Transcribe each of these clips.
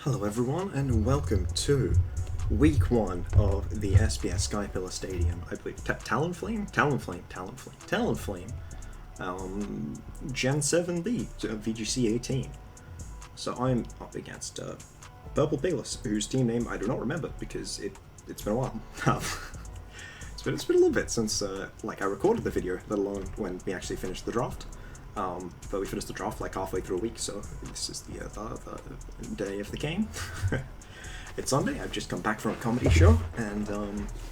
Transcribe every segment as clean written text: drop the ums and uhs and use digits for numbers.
Hello everyone and welcome to week 1 of the SPS Skypillar Stadium. I believe Talonflame, Gen 7 League, VGC 18. So I'm up against Purple Payless, whose team name I do not remember because it's been a while. It's been a little bit since I recorded the video, let alone when we actually finished the draft. But we finished the draft like halfway through a week, so this is the day of the game. It's Sunday. I've just come back from a comedy show, and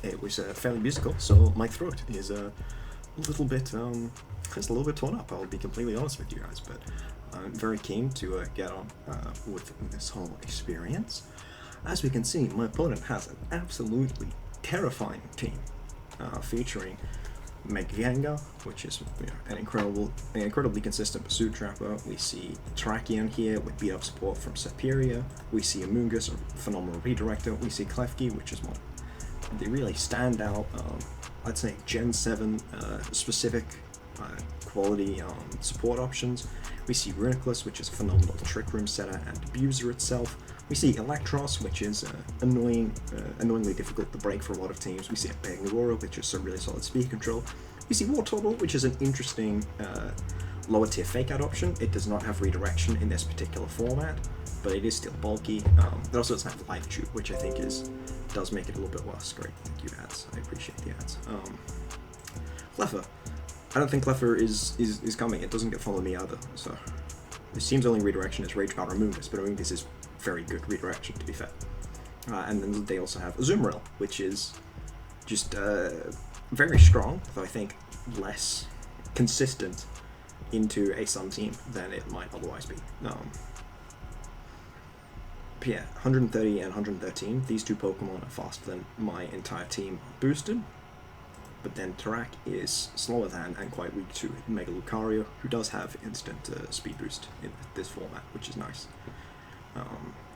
it was fairly musical, so my throat is a little bit torn up. I'll be completely honest with you guys, but I'm very keen to get on with this whole experience. As we can see, my opponent has an absolutely terrifying team, featuring Megvianga, which is an incredibly consistent pursuit trapper. We see Trakian here with beat up support from Superior. We see Amoongus, a phenomenal redirector. We see Klefki, which is one of the really standout, I'd say Gen 7 specific quality support options. We see Runiclus, which is a phenomenal trick room setter and abuser itself. We see Electros, which is annoyingly difficult to break for a lot of teams. We see Pangoro, which is some really solid speed control. We see War Turtle, which is an interesting lower tier fake out option. It does not have redirection in this particular format, but it is still bulky. It also doesn't have Life Tube, which I think does make it a little bit worse. Great, thank you ads. I appreciate the ads. Cleffer. I don't think Cleffer is coming. It doesn't get follow me either. So this team's only redirection is Rage Powder Amoongus, but Amoongus is very good redirection, to be fair. And then they also have Azumarill, which is just very strong, though I think less consistent into a Sun team than it might otherwise be. But yeah, 130 and 113, these two Pokemon are faster than my entire team boosted. But then Tarak is slower than and quite weak to Mega Lucario, who does have instant speed boost in this format, which is nice.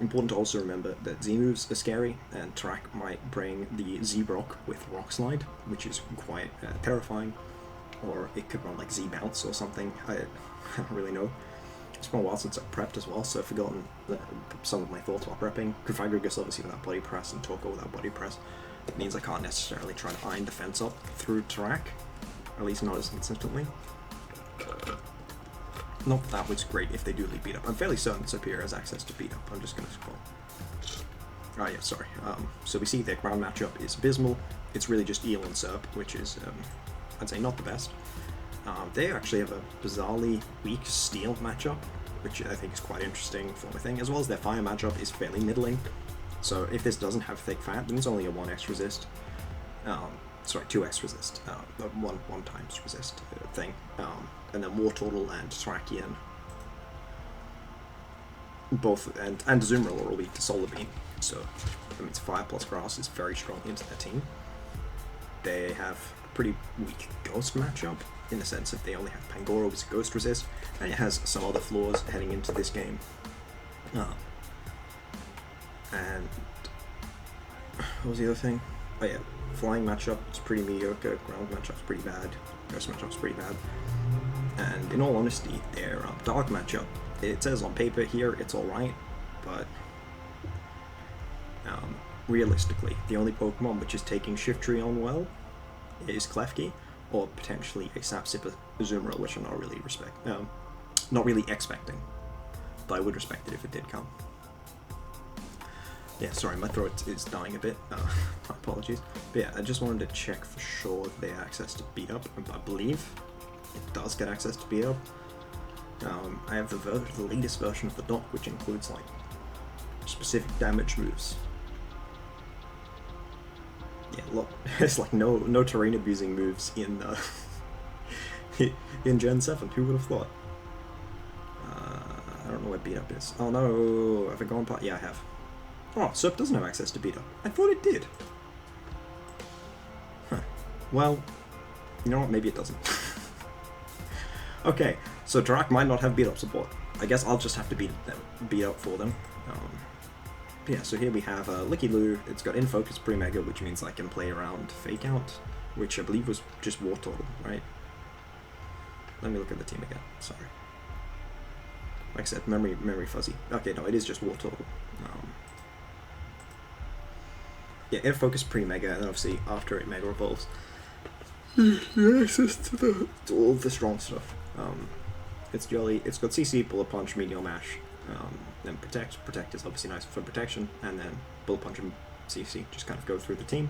Important to also remember that Z-moves are scary, and Tarak might bring the Z-Rock with Rock Slide, which is quite terrifying, or it could run like Z-Bounce or something. I don't really know. It's been a while since I've prepped as well, so I've forgotten some of my thoughts while prepping. Configragus obviously without Body Press, and Torko without Body Press. It means I can't necessarily try to iron defense up through Tarak, at least not as consistently. Not that was great if they do lead beat up. I'm fairly certain Superior has access to beat up. I'm just going to scroll. Oh yeah, sorry. So we see their ground matchup is abysmal. It's really just Eel and Serp, which is, I'd say, not the best. They actually have a bizarrely weak Steel matchup, which I think is quite interesting for my thing, as well as their Fire matchup is fairly middling. So if this doesn't have Thick Fat, then it's only a 1x resist. Sorry, 2x resist. 1 times resist thing. And then War Turtle and Trakian, both, and Azumarill are all weak to Solar Beam. So that means Fire plus Grass is very strong into their team. They have a pretty weak Ghost matchup, in the sense that they only have Pangoro with Ghost resist, and it has some other flaws heading into this game. And what was the other thing? Oh yeah, Flying matchup is pretty mediocre, Ground matchup is pretty bad, Ghost matchup is pretty bad. And in all honesty, their Dark matchup, it says on paper here it's alright, but realistically, the only Pokemon which is taking Shiftry on well is Klefki, or potentially a Sap Sipper Azumarill, which I'm not really expecting, but I would respect it if it did come. Yeah, sorry, my throat is dying a bit. My apologies. But yeah, I just wanted to check for sure they have access to beat up. I believe it does get access to beat up. I have the latest version of the doc, which includes like specific damage moves. Yeah, look, it's like no terrain abusing moves in in Gen 7. Who would have thought? I don't know where beat up is. Oh no, have I gone past? Yeah, I have. Oh, Serp doesn't have access to beat up. I thought it did. Huh. Well, you know what? Maybe it doesn't. Okay, so Tarak might not have beat up support. I guess I'll just have to beat up for them. Yeah, so here we have Licky Loo. It's got In Focus Pre-Mega, which means I can play around Fake Out, which I believe was just War Turtle, right? Let me look at the team again. Sorry. Like I said, memory fuzzy. Okay, no, it is just War Turtle. yeah, in focus pre-mega, and then obviously after it mega evolves, access to all the strong stuff. It's got CC, Bullet Punch, Meteor Mash, then Protect. Protect is obviously nice for protection, and then Bullet Punch and CC just kind of go through the team.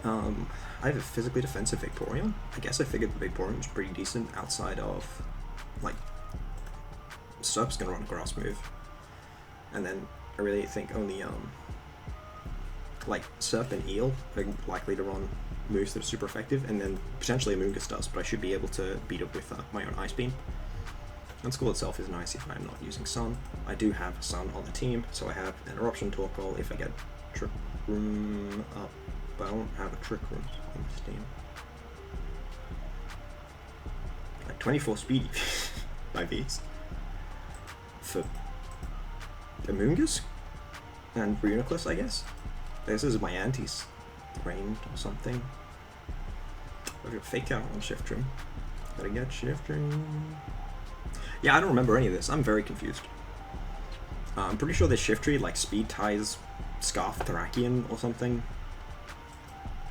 I have a physically defensive Vaporeon. I guess I figured the Vaporeon was pretty decent outside of, like, Surf's gonna run a grass move. And then I really think only, like, Surf and Eel are likely to run moves that are super effective, and then potentially Amoonguss does, but I should be able to beat up with my own Ice Beam. And School itself is nice if I'm not using Sun. I do have Sun on the team, so I have an Eruption Torkoal if I get Trick Room up, but I don't have a Trick Room on this team. Like 24 speed by these. For Amoonguss and Reuniclus, I guess. This is my anti's range or something. I've got Fake Out on Shiftry. Gotta get Shiftry. Yeah, I don't remember any of this. I'm very confused. I'm pretty sure this Shiftry like speed ties Scarf Thracian or something.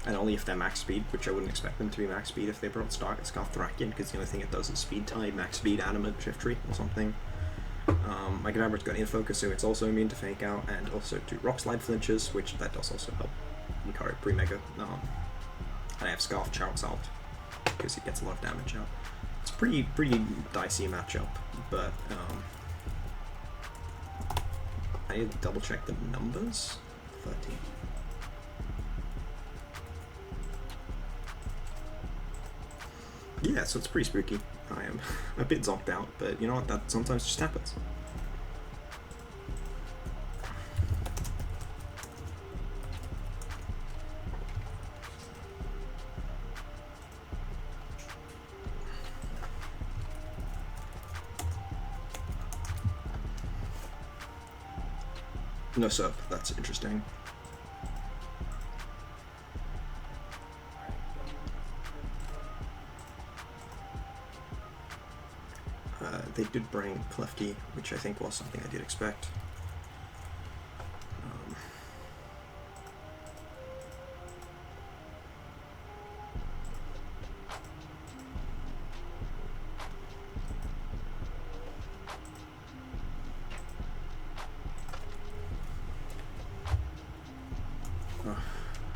And only if they're max speed, which I wouldn't expect them to be max speed if they brought Scarf Thracian, because the only thing it does is speed tie, max speed, animate Shiftry or something. My Kadabra's got Infocus, so it's also immune to Fake Out, and also to Rock Slide flinches, which that does also help Lucario pre-mega. And I have Scarf Charizard, because it gets a lot of damage out. It's a pretty dicey matchup, but I need to double check the numbers. 13. Yeah, so it's pretty spooky. I am a bit zonked out, but you know what, that sometimes just happens. No sub, that's interesting. They did bring Klefki, which I think was something I did expect.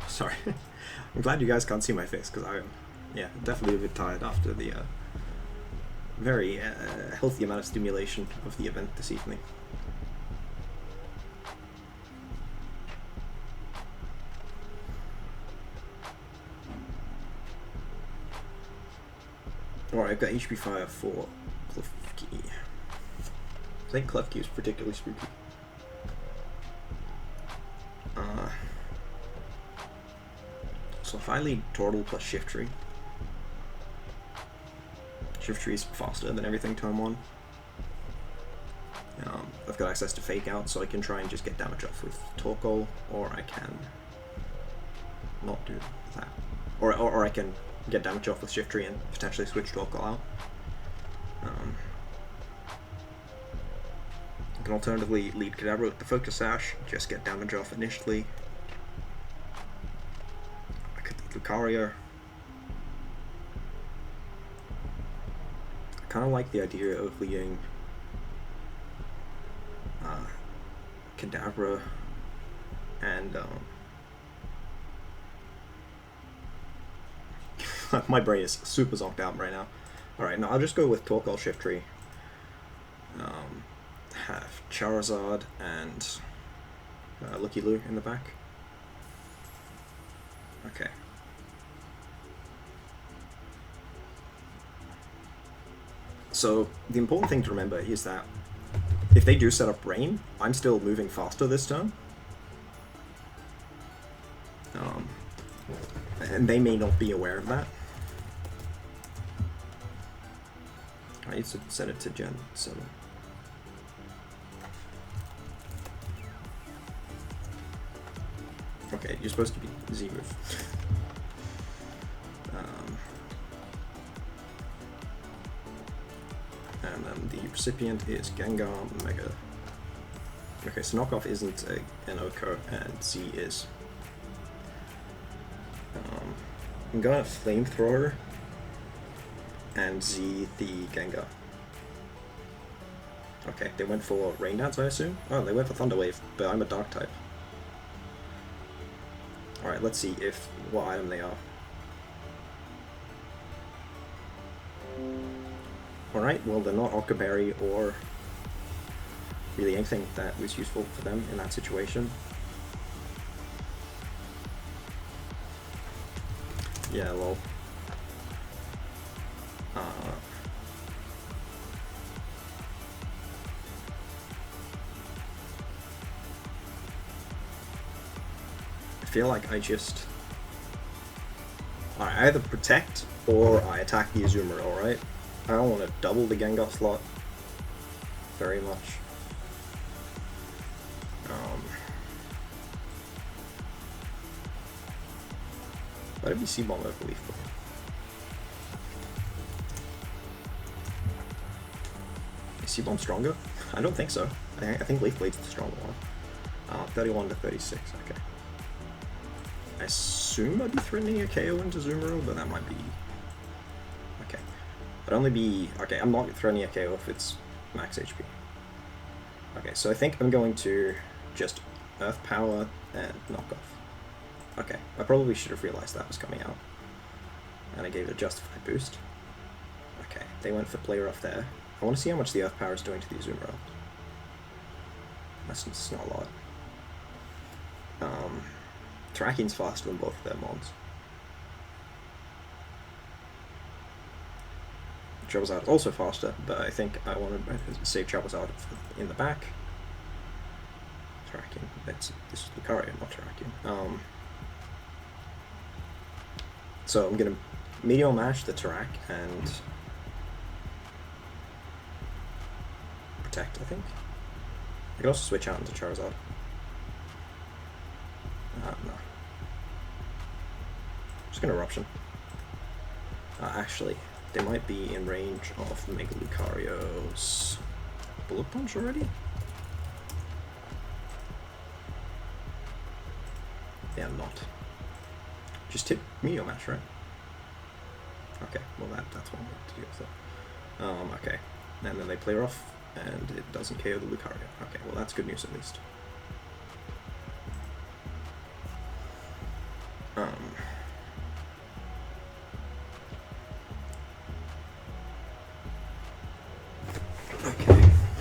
Sorry. I'm glad you guys can't see my face, because I'm, yeah, definitely a bit tired after the very healthy amount of stimulation of the event this evening. Alright, I've got HP Fire for Klefki. I think Klefki is particularly spooky. So if I lead Tortle plus Shiftry, Shiftry is faster than everything turn 1. I've got access to Fake Out, so I can try and just get damage off with Torkoal, or I can not do that. Or I can get damage off with Shiftry and potentially switch Torkoal out. I can alternatively lead Kadabra with the Focus Sash, just get damage off initially. I could lead Lucario. I kind of like the idea of leading Kadabra and my brain is super zonked out right now. Alright, now I'll just go with Torkoal Shiftry. Have Charizard and Lucky Lou in the back. Okay. So the important thing to remember is that if they do set up Rain, I'm still moving faster this turn. And they may not be aware of that. I need to set it to Gen 7. Okay, you're supposed to be Z-move. And then the recipient is Gengar Mega Okay, so knockoff isn't an Oko, and Z is. I'm going to Flamethrower and Z the Gengar. Okay, they went for Rain Dance, I assume? Oh, they went for Thunder Wave, but I'm a Dark type. Alright, let's see what item they are. Alright, well they're not Occa Berry or really anything that was useful for them in that situation. Yeah, lol. I feel like I either protect or I attack the Azumarill, alright? I don't want to double the Gengar slot very much. Why did we see Bomb over Leaf Blade? Is C-Bomb stronger? I don't think so. I think Leaf Blade's the stronger one. 31 to 36, okay. I assume I'd be threatening a KO into Azumarill, but that might be... Okay. I'd only be... Okay, I'm not threatening a KO if it's max HP. Okay, so I think I'm going to just Earth Power and knock off. Okay, I probably should have realized that was coming out. And I gave it a justified boost. Okay, they went for Play Rough there. I want to see how much the Earth Power is doing to the Azumarill. That's not a lot. Terrakian's faster than both of their mons. Charizard is also faster, but I think I want to save Charizard in the back. Terrakian, this is Lucario, not Terrakian. So I'm going to Meteor Mash the Terrak and Protect, I think. I can also switch out into Charizard. No. Just going to Eruption. Actually, they might be in range of Mega Lucario's Bullet Punch already? They are not. Just hit Meteor Mash, right? Okay, well that's one way to deal with it. Okay, and then they play off, and it doesn't KO the Lucario. Okay, well that's good news at least.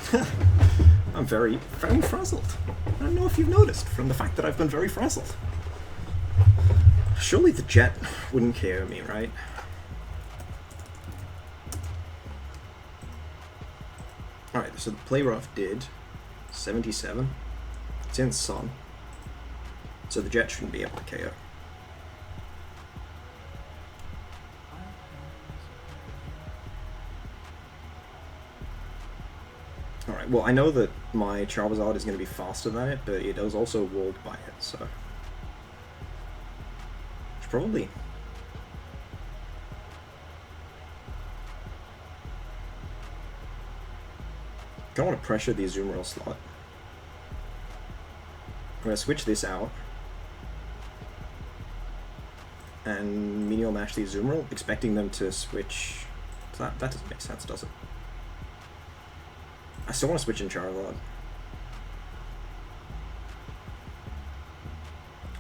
Okay. I'm very frazzled. I don't know if you've noticed from the fact that I've been very frazzled. Surely the Jet wouldn't KO me, right? Alright, so the Play Rough did 77. It's in Sun. So the Jet shouldn't be able to KO. Alright, well I know that my Charizard is going to be faster than it, but it is also walled by it, so... Probably. Don't want to pressure the Azumarill slot. I'm going to switch this out. And Meteor Mash the Azumarill, expecting them to switch... That doesn't make sense, does it? I still want to switch in Charizard.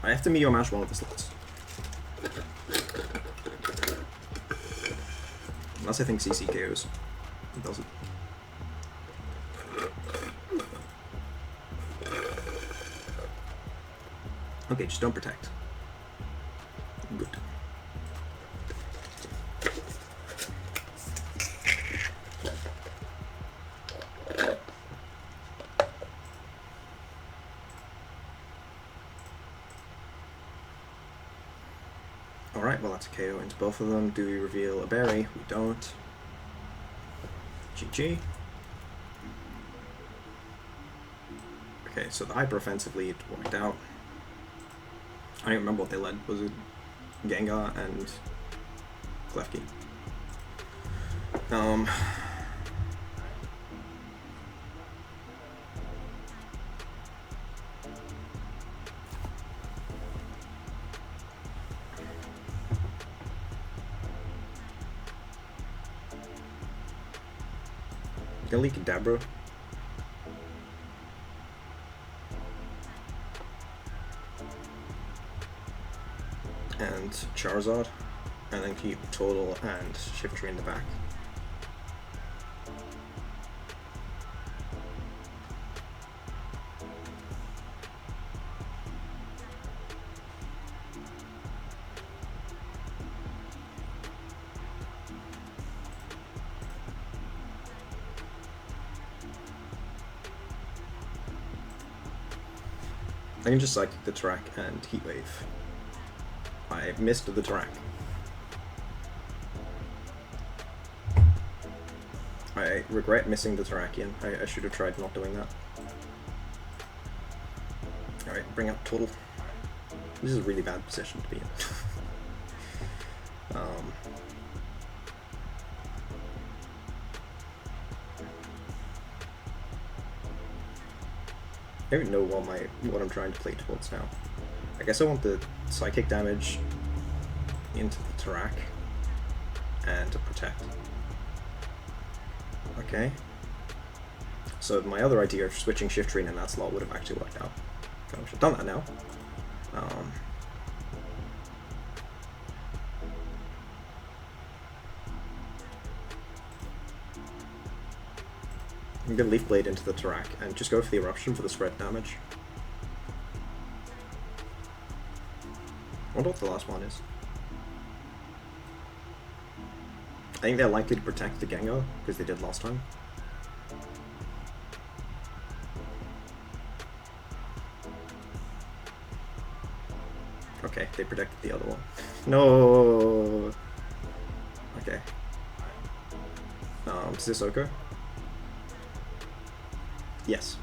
I have to Meteor Mash one of the slots. Unless I think CC KOs. It doesn't. Okay, just don't protect. Good. Alright, well that's a KO into both of them. Do we reveal a berry? We don't. GG. Okay, so the hyper offensive lead worked out. I don't remember what they led. Was it Gengar and Klefki? Gonna leak Dabro. And Charizard. And then keep Total and Shiftry in the back. I can just Psychic the track and Heat Wave. I missed the track. I regret missing the Terrakion. I should have tried not doing that. Alright, bring up Total. This is a really bad position to be in. I don't even know what I'm trying to play towards now. I guess I want the Psychic damage into the Tarak and to protect. Okay. So my other idea of switching Shiftry in that slot would have actually worked out. I should have done that now. I'm gonna Leaf Blade into the Tarak and just go for the Eruption for the spread damage. I wonder what the last one is. I think they're likely to protect the Gengar, because they did last time. Okay, they protected the other one. No. Okay. Is this Oko? Yes.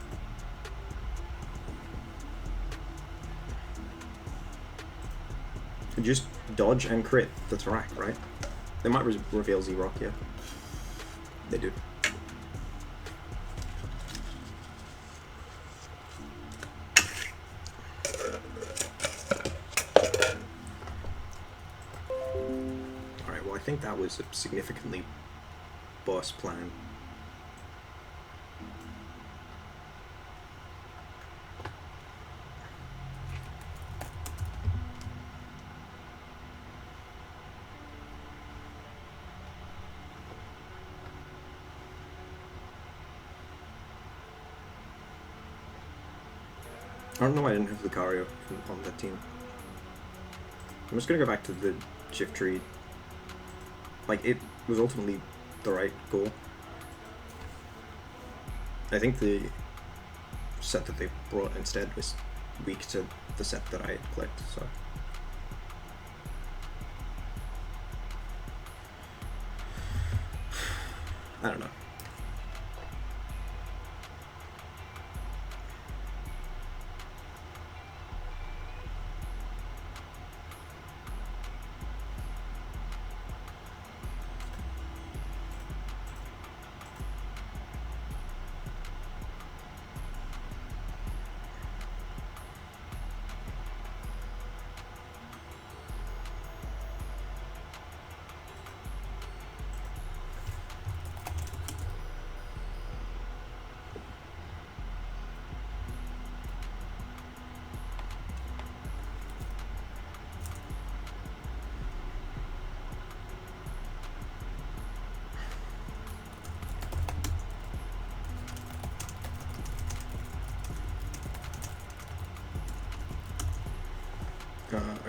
Just dodge and crit the Tarak, right? They might reveal Z-Rock here. They do. Alright, well I think that was a significantly boss plan. I don't know why I didn't have Lucario on that team. I'm just gonna go back to the Shiftry. Like, it was ultimately the right goal. I think the set that they brought instead was weak to the set that I had clicked, so... I don't know.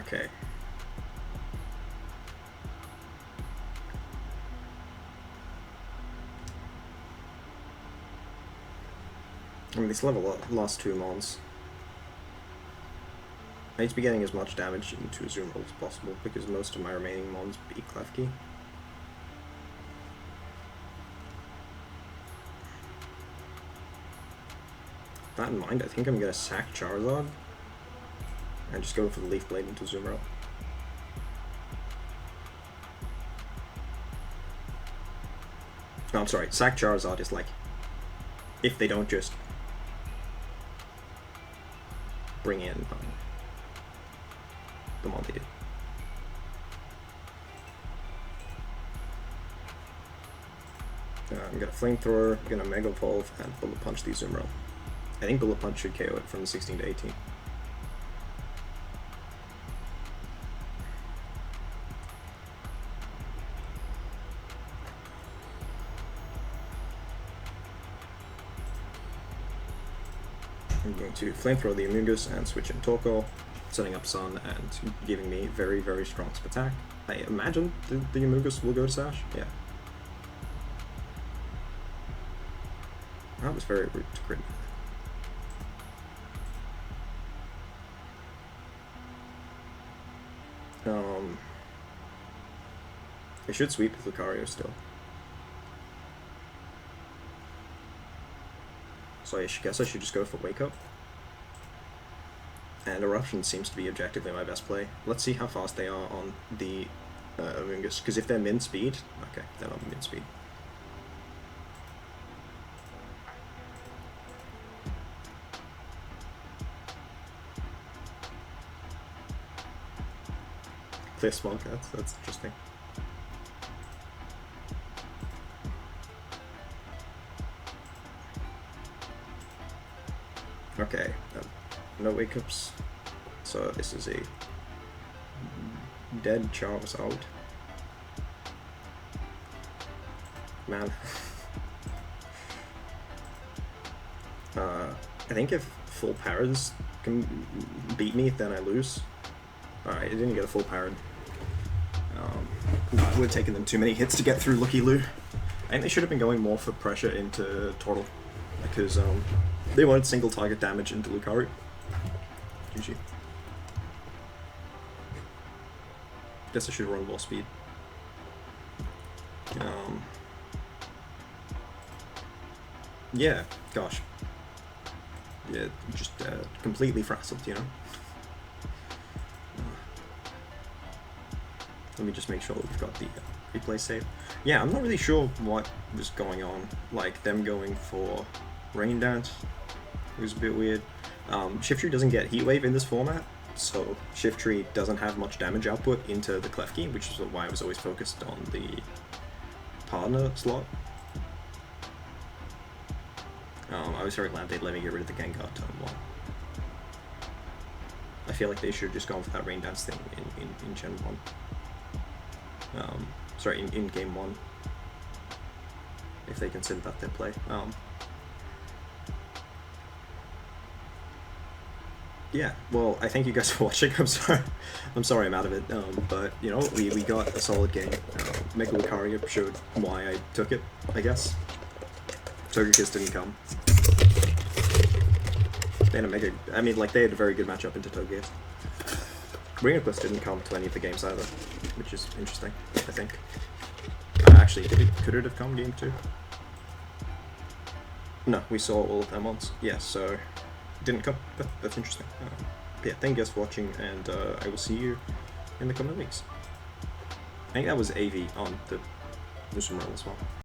Okay. I mean, they still have lost 2 Mons. I need to be getting as much damage into Azumarill as possible, because most of my remaining Mons beat Klefki. That in mind, I think I'm gonna sack Charizard and just go for the Leaf Blade into Azumarill. No, I'm sorry, sack Charizard is like, if they don't just bring in the one they did. I'm gonna Flamethrower, I'm gonna Mega Evolve, and Bullet Punch the Azumarill. I think Bullet Punch should KO it from 16 to 18. I'm going to Flamethrower the Amoonguss and switch in Torkoal, setting up Sun and giving me very, very strong attack. I imagine the Amoonguss will go to Sash. Yeah. That was very rude to crit. I should sweep with Lucario still. So I guess I should just go for Wake Up. And Eruption seems to be objectively my best play. Let's see how fast they are on the Amoonguss, because if they're min speed, okay, they're not min speed. Clear Smog, that's interesting. Okay, no wake ups, so this is a dead Charizard. Man. I think if full Paras can beat me, then I lose. Alright, I didn't get a full Parad. No, it would have taken them too many hits to get through Lucky Lou. I think they should have been going more for pressure into Turtle, because they wanted single target damage into Lucario. GG. Guess I should run more speed. Yeah, gosh. Yeah, just completely frazzled, you know? Let me just make sure that we've got the replay saved. Yeah, I'm not really sure what was going on. Like, them going for Rain Dance. It was a bit weird. Shiftry doesn't get Heat Wave in this format, so Shiftry doesn't have much damage output into the Klefki, which is why I was always focused on the partner slot. I was very glad they'd let me get rid of the Gengar turn 1. I feel like they should have just gone for that Rain Dance thing in Gen 1. Sorry, in Game 1. If they consider that their play. Yeah, well, I thank you guys for watching. I'm sorry I'm out of it. But, you know, we got a solid game. Mega Lucario showed why I took it, I guess. Togekiss didn't come. They had a mega... I mean, like, they had a very good matchup into Togekiss. Ringerquist didn't come to any of the games either, which is interesting, I think. Actually, could it have come game 2? No, we saw all of them once. Yeah, so... Didn't come. That's interesting. Yeah, thank you guys for watching, and I will see you in the coming weeks. I think that was AV on the Azumarill as well.